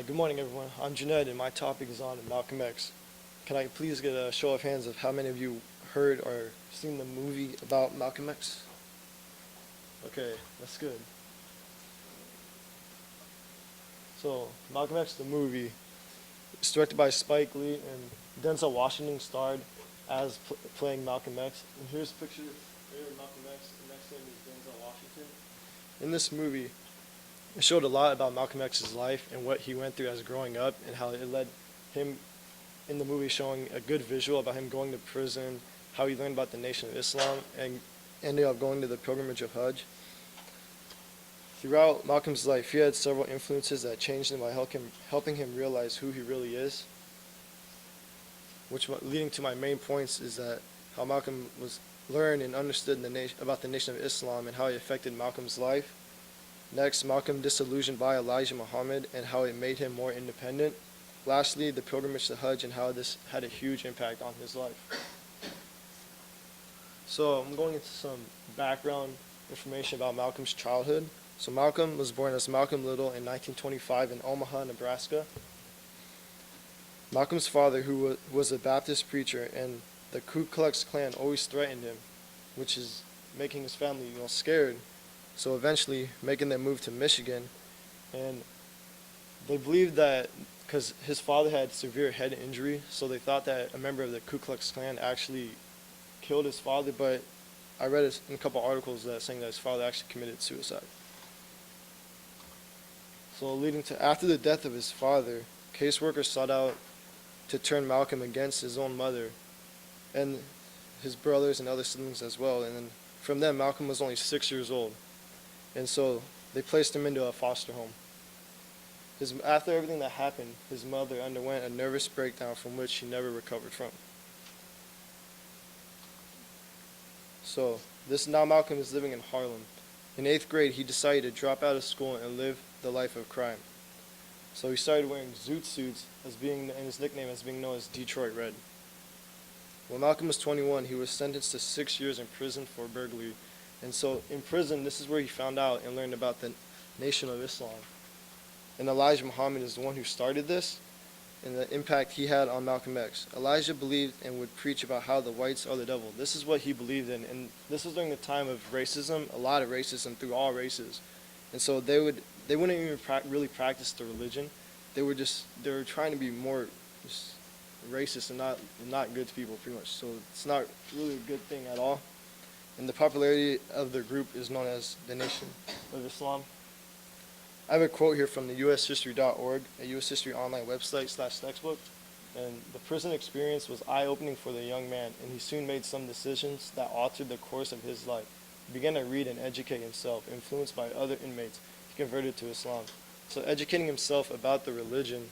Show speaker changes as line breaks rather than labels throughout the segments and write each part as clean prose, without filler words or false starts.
Good morning, everyone. I'm Junaid, and my topic is on Malcolm X. Can I please get a show of hands of how many of you heard or seen the movie about Malcolm X? Okay, that's good. So, Malcolm X, the movie, it's directed by Spike Lee, and Denzel Washington starred as playing Malcolm X. And here's a picture here of Malcolm X, and next to him is Denzel Washington. In this movie, it showed a lot about Malcolm X's life and what he went through as growing up, and how it led him in the movie, showing a good visual about him going to prison, how he learned about the Nation of Islam, and ended up going to the pilgrimage of Hajj. Throughout Malcolm's life, he had several influences that changed him by helping him realize who he really is, which leading to my main points is that how Malcolm was learned and understood about the Nation of Islam and how it affected Malcolm's life. Next, Malcolm disillusioned by Elijah Muhammad and how it made him more independent. Lastly, the pilgrimage to Hajj and how this had a huge impact on his life. So I'm going into some background information about Malcolm's childhood. So Malcolm was born as Malcolm Little in 1925 in Omaha, Nebraska. Malcolm's father, who was a Baptist preacher, and the Ku Klux Klan always threatened him, which is making his family scared. So eventually making them move to Michigan, and they believed that because his father had severe head injury, so they thought that a member of the Ku Klux Klan actually killed his father, but I read in a couple articles that saying that his father actually committed suicide. So leading to after the death of his father, caseworkers sought out to turn Malcolm against his own mother and his brothers and other siblings as well, and then from them Malcolm was only 6 years old. And so they placed him into a foster home. After everything that happened, his mother underwent a nervous breakdown from which she never recovered from. So now Malcolm is living in Harlem. In 8th grade, he decided to drop out of school and live the life of crime. So he started wearing zoot suits and his nickname as being known as Detroit Red. When Malcolm was 21, he was sentenced to 6 years in prison for burglary. And so in prison, this is where he found out and learned about the Nation of Islam. And Elijah Muhammad is the one who started this and the impact he had on Malcolm X. Elijah believed and would preach about how the whites are the devil. This is what he believed in. And this was during the time of racism, a lot of racism through all races. And so they wouldn't even really practice the religion. They were trying to be more just racist and not good to people pretty much. So it's not really a good thing at all. And the popularity of their group is known as the Nation of Islam. I have a quote here from the ushistory.org, a U.S. history online website / textbook. And the prison experience was eye-opening for the young man, and he soon made some decisions that altered the course of his life. He began to read and educate himself, influenced by other inmates. He converted to Islam. So educating himself about the religion,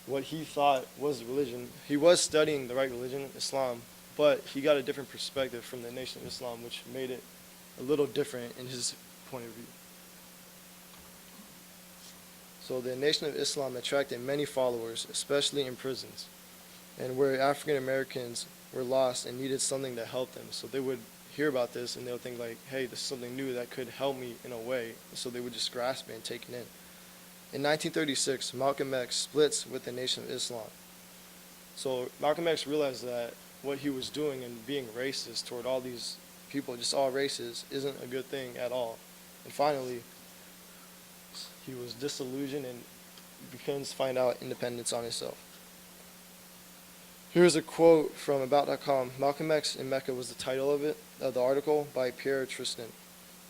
what he thought was the religion, he was studying the right religion, Islam, but he got a different perspective from the Nation of Islam, which made it a little different in his point of view. So the Nation of Islam attracted many followers, especially in prisons, and where African Americans were lost and needed something to help them. So they would hear about this and they would think like, hey, this is something new that could help me in a way. So they would just grasp it and take it in. In 1936, Malcolm X splits with the Nation of Islam. So Malcolm X realized that what he was doing and being racist toward all these people, just all races, isn't a good thing at all. And finally, he was disillusioned and begins to find out independence on himself. Here's a quote from About.com. Malcolm X in Mecca was the title of the article by Pierre Tristan.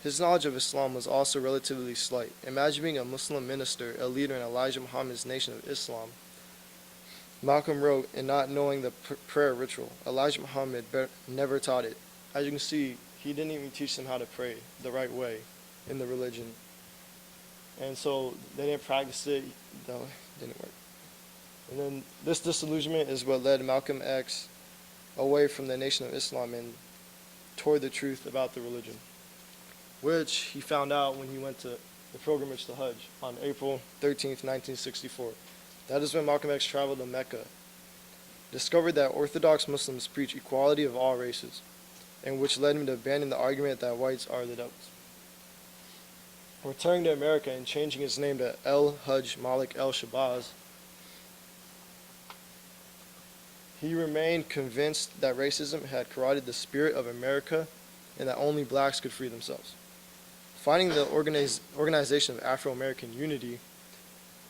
His knowledge of Islam was also relatively slight. Imagine being a Muslim minister, a leader in Elijah Muhammad's Nation of Islam. Malcolm wrote, in not knowing the prayer ritual. Elijah Muhammad never taught it. As you can see, he didn't even teach them how to pray the right way in the religion. And so they didn't practice it, though it didn't work. And then this disillusionment is what led Malcolm X away from the Nation of Islam and toward the truth about the religion, which he found out when he went to the pilgrimage to Hajj on April 13th, 1964. That is when Malcolm X traveled to Mecca, discovered that Orthodox Muslims preach equality of all races, and which led him to abandon the argument that whites are the devils. returning to America and changing his name to El Hajj Malik El Shabazz, he remained convinced that racism had corroded the spirit of America and that only blacks could free themselves. Finding the organization of Afro-American unity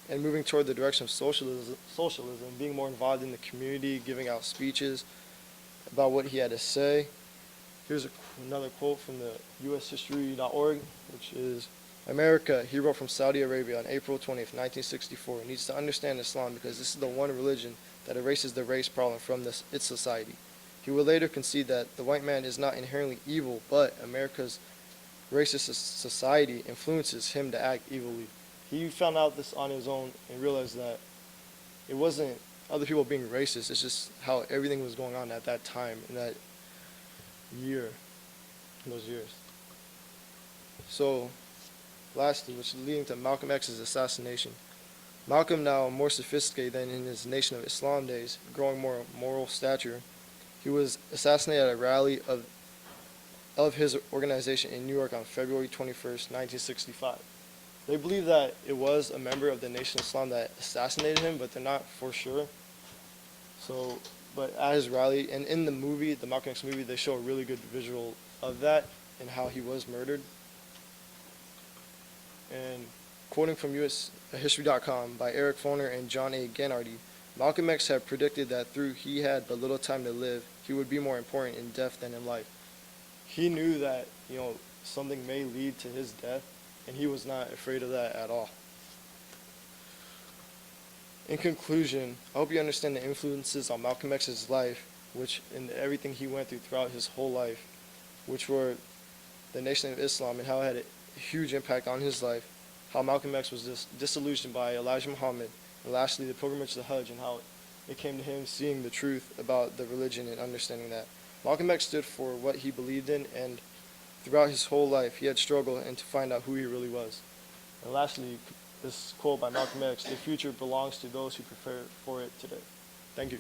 and moving toward the direction of socialism, being more involved in the community, giving out speeches about what he had to say. Here's another quote from the ushistory.org, which is, America, he wrote from Saudi Arabia on April 20th, 1964, needs to understand Islam because this is the one religion that erases the race problem from its society. He will later concede that the white man is not inherently evil, but America's racist society influences him to act evilly. He found out this on his own and realized that it wasn't other people being racist, it's just how everything was going on at that time, in that year, in those years. So, lastly, which is leading to Malcolm X's assassination. Malcolm, now more sophisticated than in his Nation of Islam days, growing more moral stature, he was assassinated at a rally of his organization in New York on February 21st, 1965. They believe that it was a member of the Nation of Islam that assassinated him, but they're not for sure. So, but at his rally, and in the movie, the Malcolm X movie, they show a really good visual of that and how he was murdered. And quoting from ushistory.com by Eric Foner and John A. Gennardi, Malcolm X had predicted that though he had but little time to live, he would be more important in death than in life. He knew that, something may lead to his death, and he was not afraid of that at all. In conclusion, I hope you understand the influences on Malcolm X's life, which in everything he went through throughout his whole life, which were the Nation of Islam and how it had a huge impact on his life, how Malcolm X was disillusioned by Elijah Muhammad, and lastly the pilgrimage to the Hajj and how it came to him seeing the truth about the religion and understanding that. Malcolm X stood for what he believed in, and throughout his whole life he had struggled and to find out who he really was. And lastly, this quote by Malcolm X, the future belongs to those who prepare for it today. Thank you.